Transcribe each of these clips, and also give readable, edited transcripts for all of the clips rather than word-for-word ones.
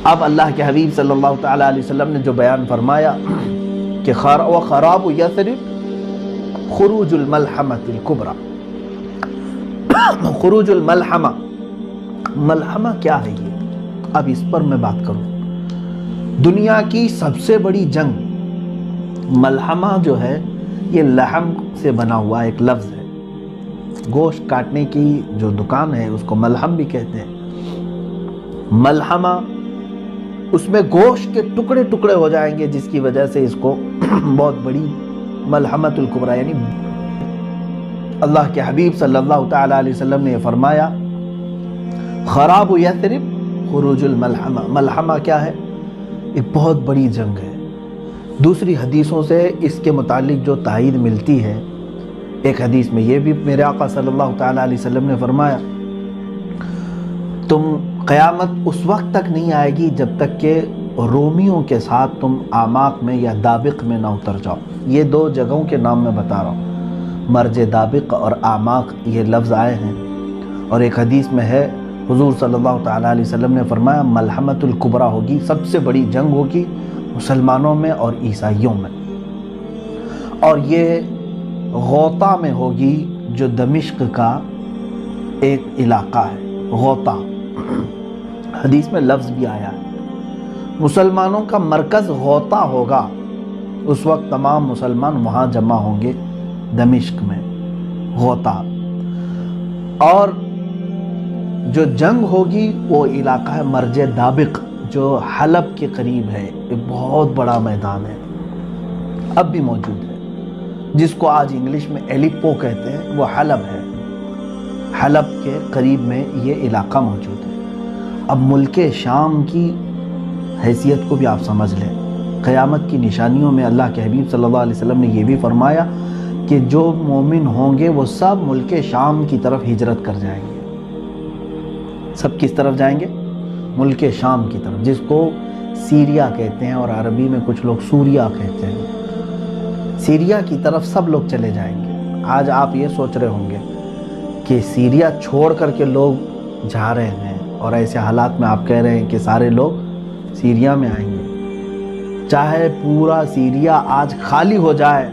اب اللہ کے حبیب صلی اللہ تعالیٰ علیہ وسلم نے جو بیان فرمایا کہ خراب یثرب خروج الملحمۃ الکبریٰ. خروج الملحمہ، ملحمہ کیا ہے یہ؟ اب اس پر میں بات کروں. دنیا کی سب سے بڑی جنگ، ملحمہ جو ہے یہ لحم سے بنا ہوا ایک لفظ ہے. گوشت کاٹنے کی جو دکان ہے اس کو ملحم بھی کہتے ہیں. ملحمہ، اس میں گوشت کے ٹکڑے ٹکڑے ہو جائیں گے، جس کی وجہ سے اس کو بہت بڑی ملحمۃ الکبریٰ، یعنی اللہ کے حبیب صلی اللہ تعالیٰ علیہ وسلم نے یہ فرمایا خراب یثرب خروج الملحمہ. ملحمہ کیا ہے؟ ایک بہت بڑی جنگ ہے. دوسری حدیثوں سے اس کے متعلق جو تائید ملتی ہے، ایک حدیث میں یہ بھی میرے آقا صلی اللہ تعالیٰ علیہ وسلم نے فرمایا قیامت اس وقت تک نہیں آئے گی جب تک کہ رومیوں کے ساتھ تم آماق میں یا دابق میں نہ اتر جاؤ. یہ دو جگہوں کے نام میں بتا رہا ہوں، مرج دابق اور آماق یہ لفظ آئے ہیں. اور ایک حدیث میں ہے حضور صلی اللہ تعالیٰ علیہ وسلم نے فرمایا ملحمۃ الکبریٰ ہوگی، سب سے بڑی جنگ ہوگی مسلمانوں میں اور عیسائیوں میں، اور یہ غوطہ میں ہوگی جو دمشق کا ایک علاقہ ہے. غوطہ حدیث میں لفظ بھی آیا ہے. مسلمانوں کا مرکز غوطہ ہوگا. اس وقت تمام مسلمان وہاں جمع ہوں گے دمشق میں، غوطہ. اور جو جنگ ہوگی وہ علاقہ ہے مرج دابق، جو حلب کے قریب ہے. ایک بہت بڑا میدان ہے، اب بھی موجود ہے، جس کو آج انگلش میں ایلیپو کہتے ہیں، وہ حلب ہے. حلب کے قریب میں یہ علاقہ موجود ہے. اب ملک شام کی حیثیت کو بھی آپ سمجھ لیں. قیامت کی نشانیوں میں اللہ کے حبیب صلی اللہ علیہ وسلم نے یہ بھی فرمایا کہ جو مومن ہوں گے وہ سب ملک شام کی طرف ہجرت کر جائیں گے. سب کس طرف جائیں گے؟ ملک شام کی طرف، جس کو سیریا کہتے ہیں، اور عربی میں کچھ لوگ سوریا کہتے ہیں. سیریا کی طرف سب لوگ چلے جائیں گے. آج آپ یہ سوچ رہے ہوں گے کہ سیریا چھوڑ کر کے لوگ جا رہے ہیں، اور ایسے حالات میں آپ کہہ رہے ہیں کہ سارے لوگ سیریا میں آئیں گے. چاہے پورا سیریا آج خالی ہو جائے،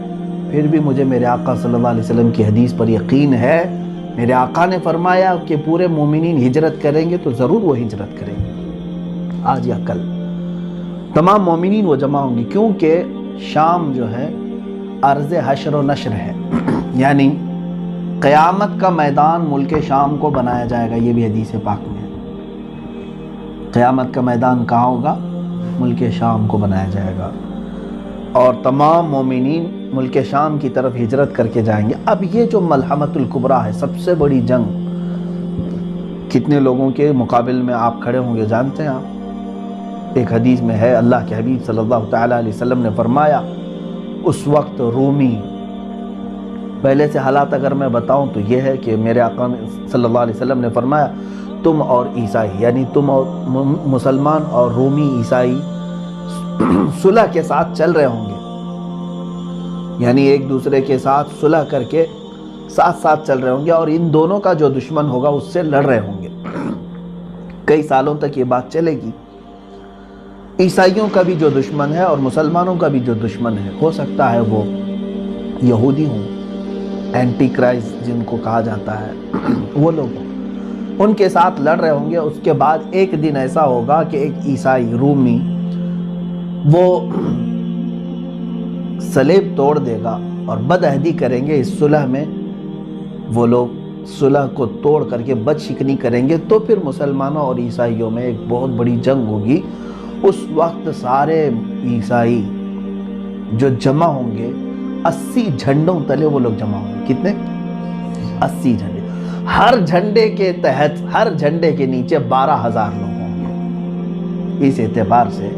پھر بھی مجھے میرے آقا صلی اللہ علیہ وسلم کی حدیث پر یقین ہے. میرے آقا نے فرمایا کہ پورے مومنین ہجرت کریں گے تو ضرور وہ ہجرت کریں گے. آج یا کل تمام مومنین وہ جمع ہوں گے، کیونکہ شام جو ہے ارض حشر و نشر ہے. یعنی قیامت کا میدان ملک شام کو بنایا جائے گا. یہ بھی حدیث پاک میں ہے. قیامت کا میدان کہاں ہوگا؟ ملک شام کو بنایا جائے گا، اور تمام مومنین ملک شام کی طرف ہجرت کر کے جائیں گے. اب یہ جو ملحمۃ الکبریٰ ہے، سب سے بڑی جنگ، کتنے لوگوں کے مقابل میں آپ کھڑے ہوں گے جانتے ہیں آپ؟ ایک حدیث میں ہے اللہ کے حبیب صلی اللہ تعالیٰ علیہ وسلم نے فرمایا اس وقت رومی، پہلے سے حالات اگر میں بتاؤں تو یہ ہے کہ میرے آقا صلی اللہ علیہ وسلم نے فرمایا تم اور عیسائی، یعنی تم اور مسلمان اور رومی عیسائی صلح کے ساتھ چل رہے ہوں گے، یعنی ایک دوسرے کے ساتھ صلح کر کے ساتھ ساتھ چل رہے ہوں گے، اور ان دونوں کا جو دشمن ہوگا اس سے لڑ رہے ہوں گے. کئی سالوں تک یہ بات چلے گی. عیسائیوں کا بھی جو دشمن ہے اور مسلمانوں کا بھی جو دشمن ہے، ہو سکتا ہے وہ یہودی ہوں، اینٹی کرائسٹ جن کو کہا جاتا ہے، وہ لوگ ہوں، ان کے ساتھ لڑ رہے ہوں گے. اس کے بعد ایک دن ایسا ہوگا کہ ایک عیسائی رومی وہ صلیب توڑ دے گا اور بدعہدی کریں گے. اس صلح میں وہ لوگ صلح کو توڑ کر کے بد شکنی کریں گے، تو پھر مسلمانوں اور عیسائیوں میں ایک بہت بڑی جنگ ہوگی. اس وقت سارے عیسائی جو جمع ہوں گے 80 جھنڈوں تلے وہ لوگ جمع ہوں گے. کتنے؟ 80 جھنڈے. ہر جھنڈے کے تحت، ہر جھنڈے کے نیچے 12,000 لوگ ہوں گے. اس اعتبار سے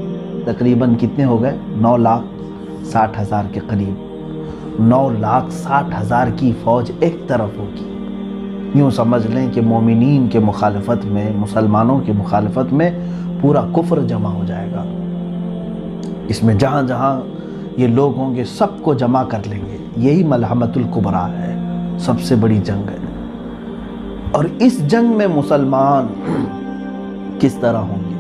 تقریباً کتنے ہو گئے؟ 9,60,000 کے قریب. 9,60,000 کی فوج ایک طرف ہوگی. یوں سمجھ لیں کہ مومنین کے مخالفت میں، مسلمانوں کے مخالفت میں پورا کفر جمع ہو جائے گا. اس میں جہاں جہاں یہ لوگ ہوں گے سب کو جمع کر لیں گے. یہی ملحمۃ الکبریٰ ہے، سب سے بڑی جنگ ہے. اور اس جنگ میں مسلمان کس طرح ہوں گے؟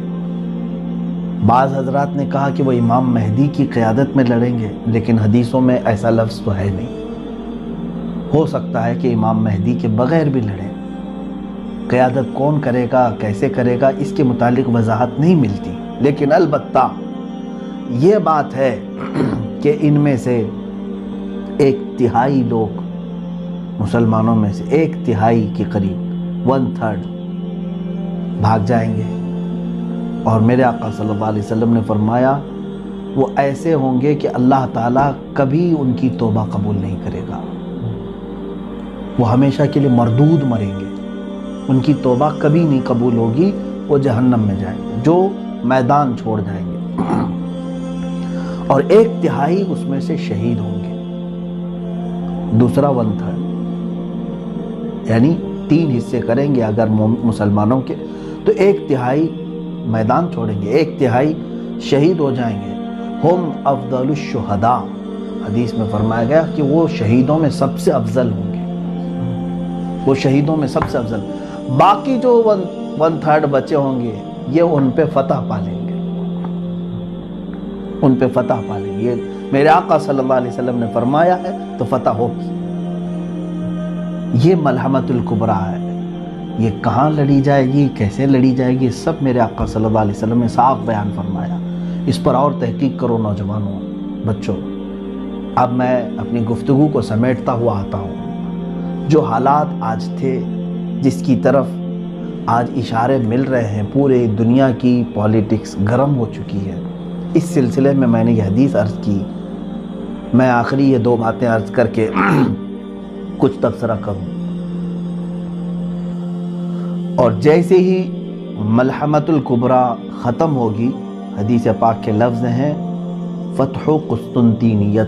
بعض حضرات نے کہا کہ وہ امام مہدی کی قیادت میں لڑیں گے، لیکن حدیثوں میں ایسا لفظ تو ہے نہیں۔ ہو سکتا ہے کہ امام مہدی کے بغیر بھی لڑیں۔ قیادت کون کرے گا، کیسے کرے گا، اس کے متعلق وضاحت نہیں ملتی، لیکن البتہ یہ بات ہے کہ ان میں سے 1/3 لوگ، مسلمانوں میں سے 1/3 کے قریب 1/3 بھاگ جائیں گے، اور میرے آقا صلی اللہ علیہ وسلم نے فرمایا وہ ایسے ہوں گے کہ اللہ تعالیٰ کبھی ان کی توبہ قبول نہیں کرے گا، وہ ہمیشہ کے لیے مردود مریں گے، ان کی توبہ کبھی نہیں قبول ہوگی، وہ جہنم میں جائیں گے، جو میدان چھوڑ جائیں گے، اور 1/3 اس میں سے شہید ہوں گے، دوسرا 1/3، یعنی 3 حصے کریں گے اگر مسلمانوں کے، تو 1/3 میدان چھوڑیں گے، 1/3 شہید ہو جائیں گے۔ ہم افضل الشہداء، حدیث میں فرمایا گیا کہ وہ شہیدوں میں سب سے افضل ہوں گے، وہ شہیدوں میں سب سے افضل۔ باقی جو 1/3 بچے ہوں گے یہ ان پہ فتح پالیں گے، ان پہ فتح پالیں گے، یہ میرے آقا صلی اللہ علیہ وسلم نے فرمایا ہے تو فتح ہوگی۔ یہ ملحمۃ الکبریٰ ہے، یہ کہاں لڑی جائے گی، کیسے لڑی جائے گی، سب میرے آقا صلی اللہ علیہ وسلم نے صاف بیان فرمایا۔ اس پر اور تحقیق کرو نوجوانوں، بچوں۔ اب میں اپنی گفتگو کو سمیٹتا ہوا آتا ہوں۔ جو حالات آج تھے، جس کی طرف آج اشارے مل رہے ہیں، پورے دنیا کی پولیٹکس گرم ہو چکی ہے، اس سلسلے میں نے یہ حدیث عرض کی۔ میں آخری یہ 2 باتیں عرض کر کے کچھ تبصرہ کروں۔ اور جیسے ہی ملحمۃ الکبریٰ ختم ہوگی، حدیث پاک کے لفظ ہیں فتح قسطنطینیہ۔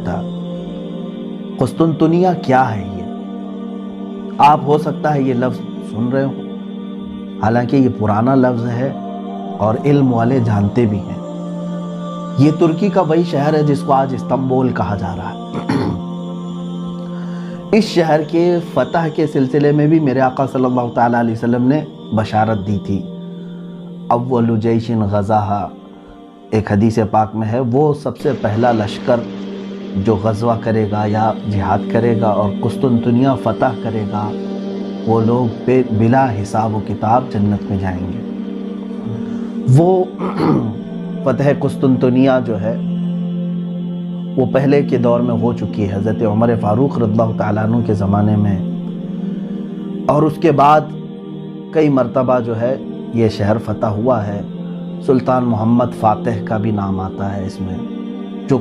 قسطنطنیہ کیا ہے؟ یہ آپ ہو سکتا ہے یہ لفظ سن رہے ہوں، حالانکہ یہ پرانا لفظ ہے اور علم والے جانتے بھی ہیں۔ یہ ترکی کا وہی شہر ہے جس کو آج استنبول کہا جا رہا ہے۔ اس شہر کے فتح کے سلسلے میں بھی میرے آقا صلی اللہ تعالیٰ علیہ وسلم نے بشارت دی تھی۔ اول جیش غزاہا، ایک حدیث پاک میں ہے، وہ سب سے پہلا لشکر جو غزوہ کرے گا یا جہاد کرے گا اور قسطنطنیہ فتح کرے گا، وہ لوگ بلا حساب و کتاب جنت میں جائیں گے۔ وہ فتح قسطنطنیہ جو ہے وہ پہلے کے دور میں ہو چکی ہے، حضرت عمر فاروق رضی اللہ تعالیٰ عنہ کے زمانے میں، اور اس کے بعد کئی مرتبہ جو ہے یہ شہر فتح ہوا ہے۔ سلطان محمد فاتح کا بھی نام آتا ہے اس میں، جو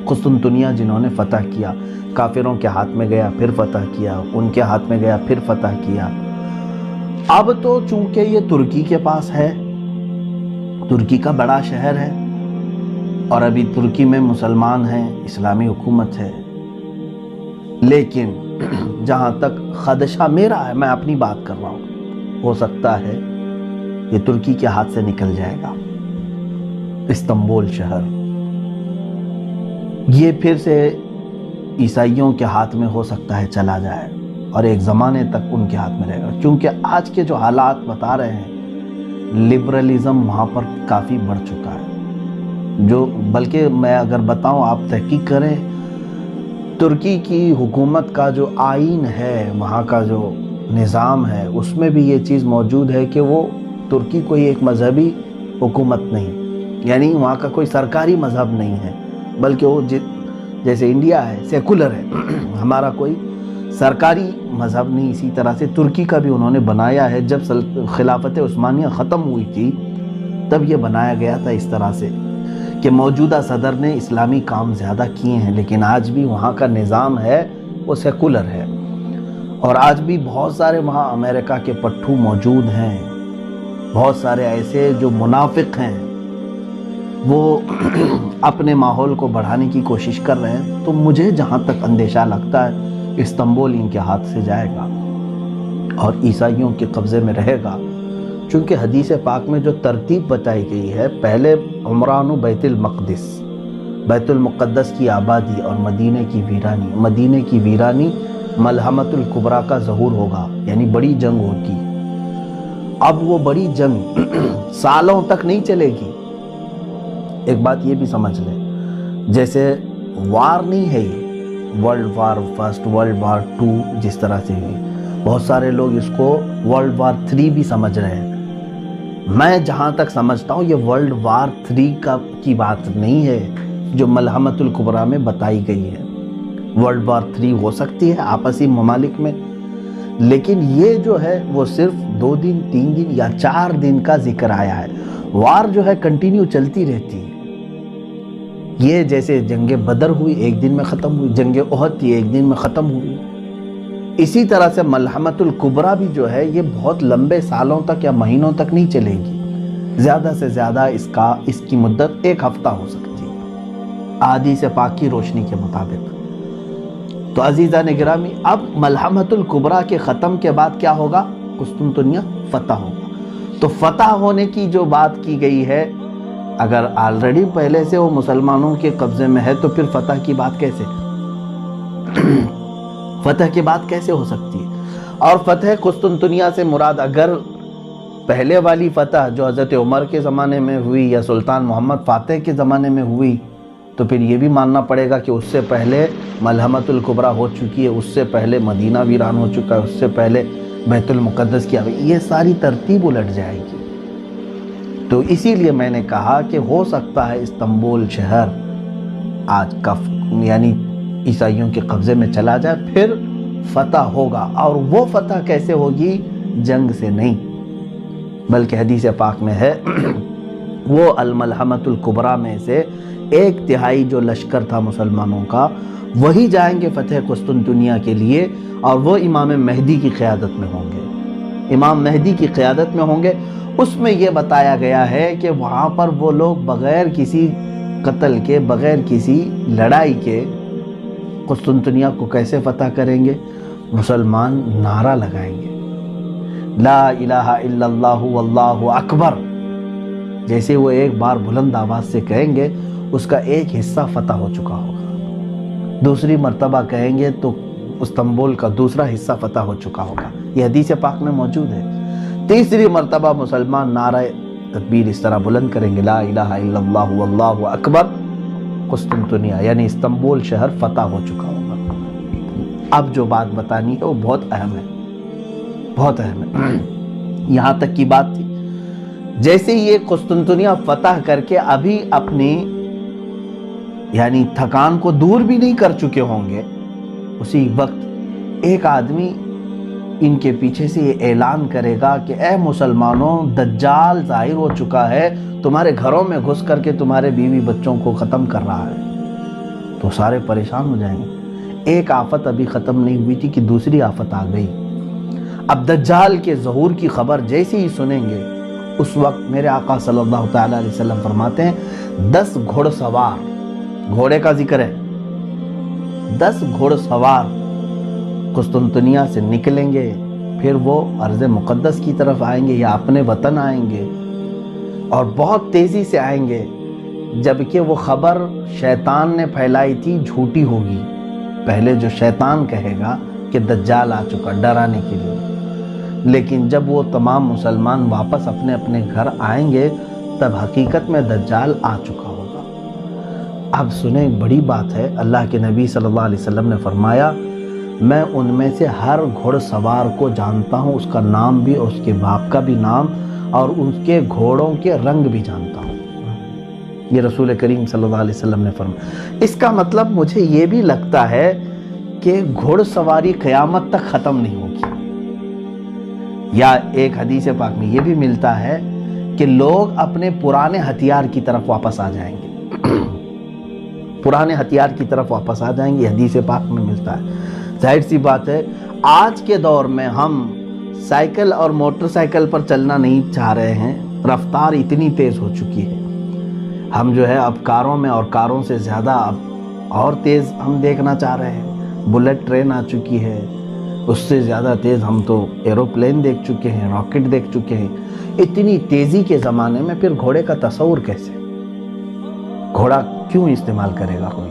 قسطنطنیہ جنہوں نے فتح کیا، کافروں کے ہاتھ میں گیا پھر فتح کیا، ان کے ہاتھ میں گیا پھر فتح کیا۔ اب تو چونکہ یہ ترکی کے پاس ہے، ترکی کا بڑا شہر ہے، اور ابھی ترکی میں مسلمان ہیں، اسلامی حکومت ہے، لیکن جہاں تک خدشہ میرا ہے، میں اپنی بات کر رہا ہوں، ہو سکتا ہے یہ ترکی کے ہاتھ سے نکل جائے گا استنبول شہر، یہ پھر سے عیسائیوں کے ہاتھ میں ہو سکتا ہے چلا جائے، اور ایک زمانے تک ان کے ہاتھ میں رہے گا، کیونکہ آج کے جو حالات بتا رہے ہیں، لبرلزم وہاں پر کافی بڑھ چکا ہے، جو بلکہ میں اگر بتاؤں، آپ تحقیق کریں، ترکی کی حکومت کا جو آئین ہے، وہاں کا جو نظام ہے، اس میں بھی یہ چیز موجود ہے کہ وہ ترکی کوئی ایک مذہبی حکومت نہیں، یعنی وہاں کا کوئی سرکاری مذہب نہیں ہے، بلکہ وہ جیسے انڈیا ہے سیکولر ہے، ہمارا کوئی سرکاری مذہب نہیں، اسی طرح سے ترکی کا بھی انہوں نے بنایا ہے۔ جب خلافت عثمانیہ ختم ہوئی تھی تب یہ بنایا گیا تھا اس طرح سے کہ موجودہ صدر نے اسلامی کام زیادہ کیے ہیں، لیکن آج بھی وہاں کا نظام ہے وہ سیکولر ہے، اور آج بھی بہت سارے وہاں امریکہ کے پٹھو موجود ہیں، بہت سارے ایسے جو منافق ہیں، وہ اپنے ماحول کو بڑھانے کی کوشش کر رہے ہیں۔ تو مجھے جہاں تک اندیشہ لگتا ہے استنبول ان کے ہاتھ سے جائے گا اور عیسائیوں کے قبضے میں رہے گا، چونکہ حدیث پاک میں جو ترتیب بتائی گئی ہے، پہلے عمران و بیت المقدس، بیت المقدس کی آبادی اور مدینے کی ویرانی ملحمۃ الکبریٰ کا ظہور ہوگا، یعنی بڑی جنگ ہوگی۔ اب وہ بڑی جنگ سالوں تک نہیں چلے گی، ایک بات یہ بھی سمجھ لیں، جیسے وار نہیں ہے یہ world war first, world war 2 جس طرح سے ہوئی، بہت سارے لوگ اس کو ورلڈ وار 3 بھی سمجھ رہے ہیں۔ میں جہاں تک سمجھتا ہوں یہ ورلڈ وار 3 کی بات نہیں ہے جو ملحمۃ الکبریٰ میں بتائی گئی ہے۔ ورلڈ وار 3 ہو سکتی ہے آپسی ممالک میں، لیکن یہ جو ہے وہ صرف 2 دن 3 دن یا 4 دن کا ذکر آیا ہے۔ وار جو ہے کنٹینیو چلتی رہتی ہے۔ یہ جیسے جنگ بدر ہوئی 1 دن میں ختم ہوئی، جنگ احد تھی 1 دن میں ختم ہوئی، اسی طرح سے ملحمۃ الکبریٰ بھی جو ہے یہ بہت لمبے سالوں تک یا مہینوں تک نہیں چلے گی، زیادہ سے زیادہ اس کی مدت 1 ہفتہ ہو سکتی ہے احادیث پاک کی روشنی کے مطابق۔ تو عزیزان گرامی، اب ملحمۃ الکبریٰ کے ختم کے بعد کیا ہوگا؟ قسطنطنیہ فتح ہوگا۔ تو فتح ہونے کی جو بات کی گئی ہے، اگر آلریڈی پہلے سے وہ مسلمانوں کے قبضے میں ہے تو پھر فتح کی بات کیسے فتح کی بات کیسے ہو سکتی ہے؟ اور فتح قسطنطنیہ سے مراد اگر پہلے والی فتح جو حضرت عمر کے زمانے میں ہوئی یا سلطان محمد فاتح کے زمانے میں ہوئی، تو پھر یہ بھی ماننا پڑے گا کہ اس سے پہلے ملحمۃ الکبریٰ ہو چکی ہے، اس سے پہلے مدینہ ویران ہو چکا ہے، اس سے پہلے بیت المقدس کی یہ ساری ترتیب الٹ جائے گی۔ تو اسی لیے میں نے کہا کہ ہو سکتا ہے استنبول شہر آج یعنی عیسائیوں کے قبضے میں چلا جائے، پھر فتح ہوگا۔ اور وہ فتح کیسے ہوگی؟ جنگ سے نہیں، بلکہ حدیث پاک میں ہے وہ الملحمۃ الکبریٰ میں سے 1/3 جو لشکر تھا مسلمانوں کا، وہی جائیں گے فتح قسطنطنیہ کے لیے، اور وہ امام مہدی کی قیادت میں ہوں گے، امام مہدی کی قیادت میں ہوں گے۔ اس میں یہ بتایا گیا ہے کہ وہاں پر وہ لوگ بغیر کسی قتل کے، بغیر کسی لڑائی کے قسطنطنیہ کو کیسے فتح کریں گے؟ مسلمان نعرہ لگائیں گے، لا الہ الا اللہ واللہ اکبر، جیسے وہ ایک بار بلند آواز سے کہیں گے اس کا ایک حصہ فتح ہو چکا ہوگا، دوسری مرتبہ کہیں گے تو استنبول کا دوسرا حصہ فتح ہو چکا ہوگا، یہ حدیث پاک میں موجود ہے۔ تیسری مرتبہ مسلمان نعرہ تکبیر اس طرح بلند کریں گے، لا الہ الا اللہ واللہ اکبر، قسطنطنیہ یعنی استنبول شہر فتح ہو چکا ہوگا۔ اب جو بات بتانی ہے وہ بہت اہم ہے، بہت اہم ہے۔ یہاں تک کی بات تھی، جیسے یہ قسطنطنیہ فتح کر کے ابھی اپنی یعنی تھکان کو دور بھی نہیں کر چکے ہوں گے، اسی وقت ایک آدمی ان کے پیچھے سے یہ اعلان کرے گا کہ اے مسلمانوں، دجال ظاہر ہو چکا ہے، تمہارے گھروں میں گھس کر کے تمہارے بیوی بچوں کو ختم کر رہا ہے۔ تو سارے پریشان ہو جائیں گے۔ ایک آفت ابھی ختم نہیں ہوئی تھی کہ دوسری آفت آ گئی۔ اب دجال کے ظہور کی خبر جیسے ہی سنیں گے، اس وقت میرے آقا صلی اللہ تعالیٰ علیہ وسلم فرماتے ہیں 10 گھوڑ سوار، گھوڑے کا ذکر ہے، 10 گھوڑ سوار قسطنطنیہ سے نکلیں گے، پھر وہ ارض مقدس کی طرف آئیں گے یا اپنے وطن آئیں گے، اور بہت تیزی سے آئیں گے، جبکہ وہ خبر شیطان نے پھیلائی تھی جھوٹی ہوگی۔ پہلے جو شیطان کہے گا کہ دجال آ چکا ڈرانے کے لیے، لیکن جب وہ تمام مسلمان واپس اپنے اپنے گھر آئیں گے تب حقیقت میں دجال آ چکا ہوگا۔ اب سنیں، بڑی بات ہے، اللہ کے نبی صلی اللہ علیہ وسلم نے فرمایا میں ان میں سے ہر گھوڑ سوار کو جانتا ہوں، اس کا نام بھی اور اس کے باپ کا بھی نام اور اس کے گھوڑوں کے رنگ بھی جانتا ہوں۔ یہ رسول کریم صلی اللہ علیہ وسلم نے فرمایا۔ اس کا مطلب مجھے یہ بھی لگتا ہے کہ گھوڑ سواری قیامت تک ختم نہیں ہوگی۔ یا ایک حدیث پاک میں یہ بھی ملتا ہے کہ لوگ اپنے پرانے ہتھیار کی طرف واپس آ جائیں گے، پرانے ہتھیار کی طرف واپس آ جائیں گے، یہ حدیث پاک میں ملتا ہے۔ ظاہر سی بات ہے آج کے دور میں ہم سائیکل اور موٹر سائیکل پر چلنا نہیں چاہ رہے ہیں، رفتار اتنی تیز ہو چکی ہے، ہم جو ہے اب کاروں میں اور کاروں سے زیادہ اب اور تیز ہم دیکھنا چاہ رہے ہیں۔ بلٹ ٹرین آ چکی ہے، اس سے زیادہ تیز ہم تو ایروپلین دیکھ چکے ہیں، راکٹ دیکھ چکے ہیں۔ اتنی تیزی کے زمانے میں پھر گھوڑے کا تصور کیسے؟ گھوڑا کیوں استعمال کرے گا کوئی؟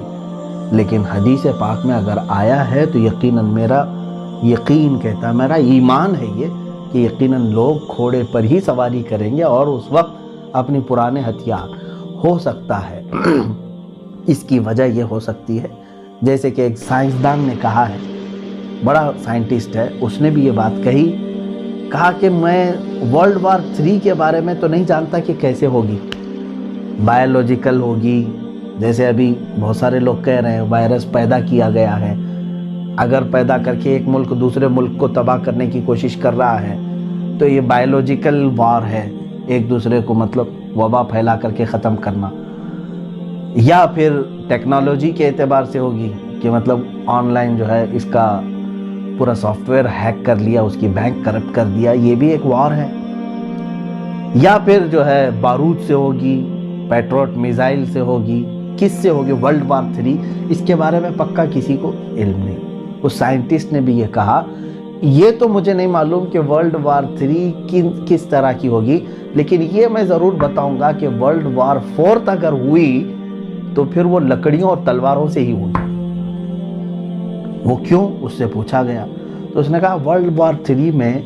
لیکن حدیث پاک میں اگر آیا ہے تو یقیناً میرا یقین کہتا ہے، میرا ایمان ہے یہ کہ یقیناً لوگ گھوڑے پر ہی سواری کریں گے اور اس وقت اپنی پرانے ہتھیار ہو سکتا ہے اس کی وجہ یہ ہو سکتی ہے، جیسے کہ ایک سائنسدان نے کہا ہے، بڑا سائنٹسٹ ہے، اس نے بھی یہ بات کہا کہ میں ورلڈ وار 3 کے بارے میں تو نہیں جانتا کہ کیسے ہوگی، بایولوجیکل ہوگی، جیسے ابھی بہت سارے لوگ کہہ رہے ہیں وائرس پیدا کیا گیا ہے، اگر پیدا کر کے ایک ملک دوسرے ملک کو تباہ کرنے کی کوشش کر رہا ہے تو یہ بایولوجیکل وار ہے، ایک دوسرے کو مطلب وبا پھیلا کر کے ختم کرنا، یا پھر ٹیکنالوجی کے اعتبار سے ہوگی کہ مطلب آن لائن جو ہے اس کا پورا سافٹ ویئر ہیک کر لیا، اس کی بینک کرپٹ کر دیا، یہ بھی ایک وار ہے، یا پھر جو ہے بارود سے ہوگی، پیٹروٹ میزائل سے ہوگی، کس سے ہوگی ورلڈ وار 3، اس کے بارے میں پکا کسی کو علم نہیں۔ اس سائنٹسٹ نے بھی یہ کہا، یہ تو مجھے نہیں معلوم کہ ورلڈ وار 3 کس طرح کی ہوگی، لیکن یہ میں ضرور بتاؤں گا کہ ورلڈ وار 4 اگر ہوئی تو پھر وہ لکڑیوں اور تلواروں سے ہی ہوگی۔ وہ کیوں؟ اس سے پوچھا گیا تو اس نے کہا ورلڈ وار 3 میں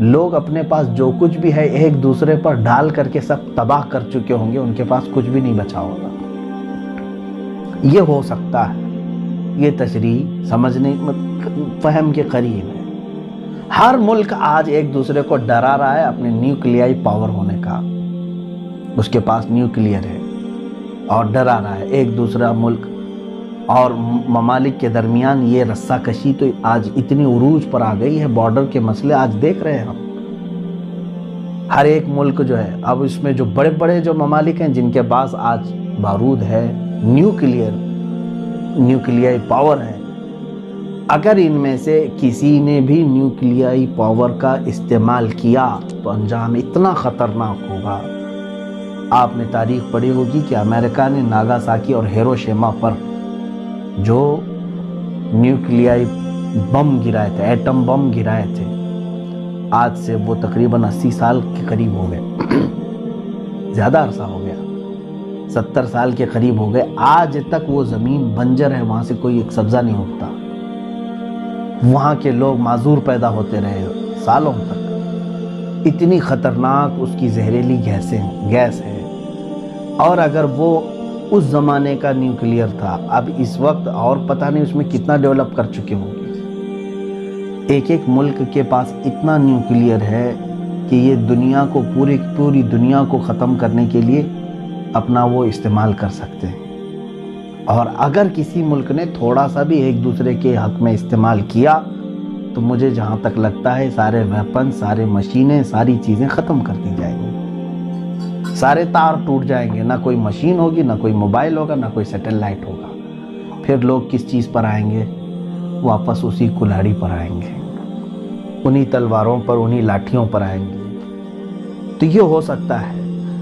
لوگ اپنے پاس جو کچھ بھی ہے ایک دوسرے پر ڈال کر کے سب تباہ کر چکے ہوں گے، ان کے پاس کچھ بھی نہیں بچا ہوگا۔ یہ ہو سکتا ہے، یہ تشریح سمجھنے فہم کے قریب ہے۔ ہر ملک آج ایک دوسرے کو ڈرا رہا ہے اپنے نیوکلیائی پاور ہونے کا، اس کے پاس نیوکلیئر ہے اور ڈرا رہا ہے ایک دوسرا ملک، اور ممالک کے درمیان یہ رسہ کشی تو آج اتنی عروج پر آ گئی ہے، بارڈر کے مسئلے آج دیکھ رہے ہیں ہم۔ ہر ایک ملک جو ہے اب اس میں جو بڑے بڑے جو ممالک ہیں جن کے پاس آج بارود ہے، نیوکلیائی پاور ہے، اگر ان میں سے کسی نے بھی نیوکلیائی پاور کا استعمال کیا تو انجام اتنا خطرناک ہوگا۔ آپ نے تاریخ پڑھی ہوگی کہ امریکہ نے ناگاساکی اور ہیروشیما پر جو نیوکلیائی بم گرائے تھے، ایٹم بم گرائے تھے، آج سے وہ تقریباً 80 سال کے قریب ہو گئے، زیادہ عرصہ ہو گیا، 70 سال کے قریب ہو گئے، آج تک وہ زمین بنجر ہے، وہاں سے کوئی ایک سبزہ نہیں اگتا، وہاں کے لوگ معذور پیدا ہوتے رہے سالوں تک، اتنی خطرناک اس کی زہریلی گیس ہے۔ اور اگر وہ اس زمانے کا نیوکلیئر تھا، اب اس وقت اور پتہ نہیں اس میں کتنا ڈیولپ کر چکے ہوں گے۔ ایک ملک کے پاس اتنا نیوکلیئر ہے کہ یہ دنیا کو پوری دنیا کو ختم کرنے کے لیے اپنا وہ استعمال کر سکتے ہیں، اور اگر کسی ملک نے تھوڑا سا بھی ایک دوسرے کے حق میں استعمال کیا تو مجھے جہاں تک لگتا ہے سارے ویپن، سارے مشینیں، ساری چیزیں ختم کر دی جائیں گی، سارے تار ٹوٹ جائیں گے، نہ کوئی مشین ہوگی، نہ کوئی موبائل ہوگا، نہ کوئی سیٹلائٹ ہوگا۔ پھر لوگ کس چیز پر آئیں گے؟ واپس اسی کلاڑی پر آئیں گے، انہی تلواروں پر، انہی لاٹھیوں پر آئیں گے۔ تو یہ ہو سکتا ہے،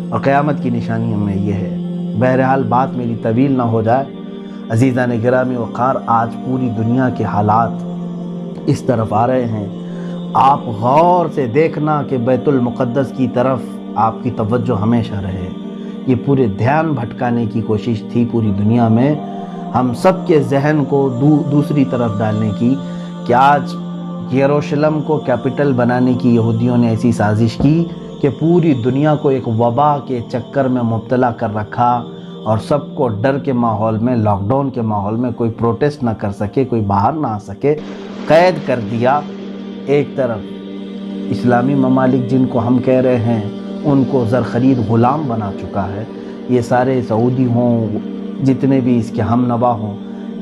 اور قیامت کی نشانی میں یہ ہے۔ بہرحال بات میری طویل نہ ہو جائے، عزیزان گرامی وقار، آج پوری دنیا کے حالات اس طرف آ رہے ہیں، آپ غور سے دیکھنا کہ بیت المقدس کی طرف آپ کی توجہ ہمیشہ رہے۔ یہ پورے دھیان بھٹکانے کی کوشش تھی پوری دنیا میں، ہم سب کے ذہن کو دوسری طرف ڈالنے کی، کہ آج یروشلم کو کیپٹل بنانے کی یہودیوں نے ایسی سازش کی کہ پوری دنیا کو ایک وبا کے چکر میں مبتلا کر رکھا، اور سب کو ڈر کے ماحول میں، لاک ڈاؤن کے ماحول میں، کوئی پروٹیسٹ نہ کر سکے، کوئی باہر نہ آ سکے، قید کر دیا۔ ایک طرف اسلامی ممالک جن کو ہم کہہ رہے ہیں ان کو زر خرید غلام بنا چکا ہے، یہ سارے سعودی ہوں، جتنے بھی اس کے ہم نوا ہوں،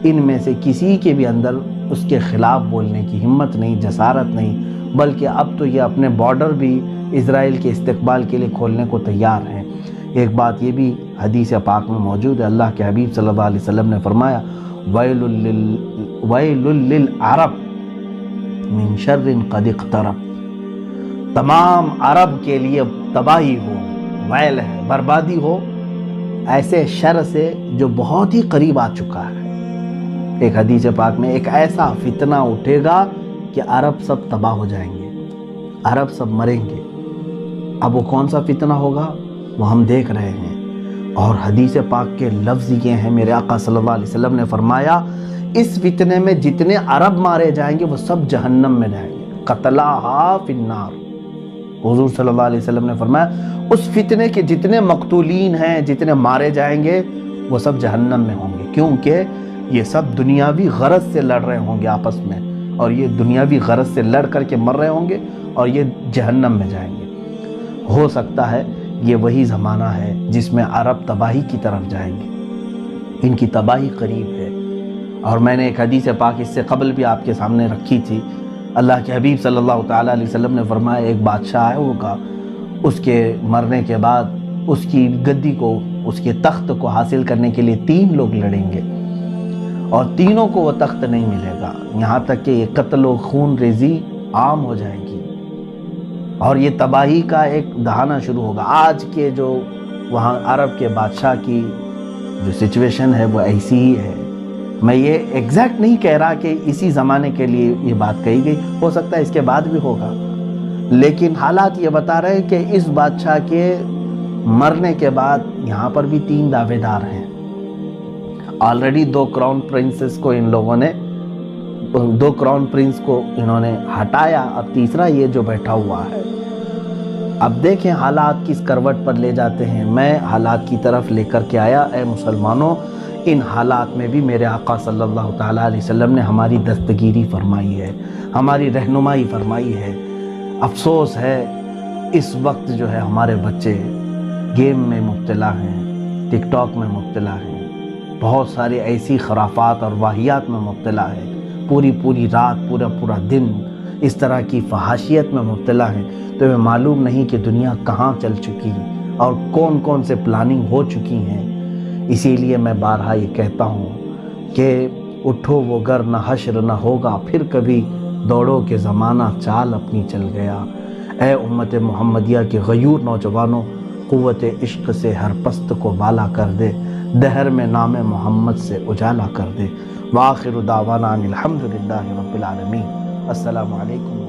ان میں سے کسی کے بھی اندر اس کے خلاف بولنے کی ہمت نہیں، جسارت نہیں، بلکہ اب تو یہ اپنے بارڈر بھی اسرائیل کے استقبال کے لیے کھولنے کو تیار ہیں۔ ایک بات یہ بھی حدیث پاک میں موجود ہے، اللہ کے حبیب صلی اللہ علیہ وسلم نے فرمایا ویل للعرب من شر قد اقترب، تمام عرب کے لیے تباہی ہو، ویل ہے، بربادی ہو، ایسے شر سے جو بہت ہی قریب آ چکا ہے۔ ایک حدیث پاک میں ایک ایسا فتنہ اٹھے گا کہ عرب سب تباہ ہو جائیں گے، عرب سب مریں گے۔ اب وہ کون سا فتنہ ہوگا وہ ہم دیکھ رہے ہیں، اور حدیث پاک کے لفظ یہ ہیں، میرے آقا صلی اللہ علیہ وسلم نے فرمایا اس فتنے میں جتنے عرب مارے جائیں گے وہ سب جہنم میں جائیں گے، قتلاھا فی النار، حضور صلی اللہ علیہ وسلم نے فرمایا اس فتنے کے جتنے مقتولین ہیں، جتنے مارے جائیں گے، وہ سب جہنم میں ہوں گے، کیونکہ یہ سب دنیاوی غرض سے لڑ رہے ہوں گے آپس میں، اور یہ دنیاوی غرض سے لڑ کر کے مر رہے ہوں گے اور یہ جہنم میں جائیں گے۔ ہو سکتا ہے یہ وہی زمانہ ہے جس میں عرب تباہی کی طرف جائیں گے، ان کی تباہی قریب ہے۔ اور میں نے ایک حدیث پاک اس سے قبل بھی آپ کے سامنے رکھی تھی۔ اللہ کے حبیب صلی اللہ تعالیٰ علیہ وسلم نے فرمایا ایک بادشاہ ہے ہوگا، اس کے مرنے کے بعد اس کی گدی کو، اس کے تخت کو حاصل کرنے کے لیے 3 لوگ لڑیں گے، اور تینوں کو وہ تخت نہیں ملے گا، یہاں تک کہ یہ قتل و خون ریزی عام ہو جائے گی، اور یہ تباہی کا ایک دہانا شروع ہوگا۔ آج کے جو وہاں عرب کے بادشاہ کی جو سچویشن ہے وہ ایسی ہی ہے۔ میں یہ ایگزیکٹ نہیں کہہ رہا کہ اسی زمانے کے لیے یہ بات کہی گئی، ہو سکتا ہے اس کے بعد بھی ہوگا، لیکن حالات یہ بتا رہے ہیں کہ اس بادشاہ کے مرنے کے بعد یہاں پر بھی 3 دعوے دار ہیں۔ آلریڈی 2 کراؤن پرنسز کو ان لوگوں نے 2 کراؤن پرنس کو انہوں نے ہٹایا، اب تیسرا یہ جو بیٹھا ہوا ہے۔ اب دیکھیں حالات کس کروٹ پر لے جاتے ہیں۔ میں حالات کی طرف لے کر کے آیا، اے مسلمانوں، ان حالات میں بھی میرے آقا صلی اللہ تعالیٰ علیہ وسلم نے ہماری دستگیری فرمائی ہے، ہماری رہنمائی فرمائی ہے۔ افسوس ہے اس وقت جو ہے ہمارے بچے گیم میں مبتلا ہیں، ٹک ٹاک میں مبتلا ہیں، بہت ساری ایسی خرافات اور واہیات میں مبتلا ہے، پوری رات پورا دن اس طرح کی فحاشیت میں مبتلا ہیں، تو ہمیں معلوم نہیں کہ دنیا کہاں چل چکی اور کون سے پلاننگ ہو چکی ہیں۔ اسی لیے میں بارہا یہ کہتا ہوں کہ اٹھو وہ گر نہ حشر نہ ہوگا، پھر کبھی دوڑو کہ زمانہ چال اپنی چل گیا۔ اے امت محمدیہ کے غیور نوجوانوں، قوت عشق سے ہر پست کو بالا کر دے، دہر میں نام محمد سے اجالا کر دے۔ وآخر دعوانا ان الحمدللہ رب العالمین۔ السلام علیکم۔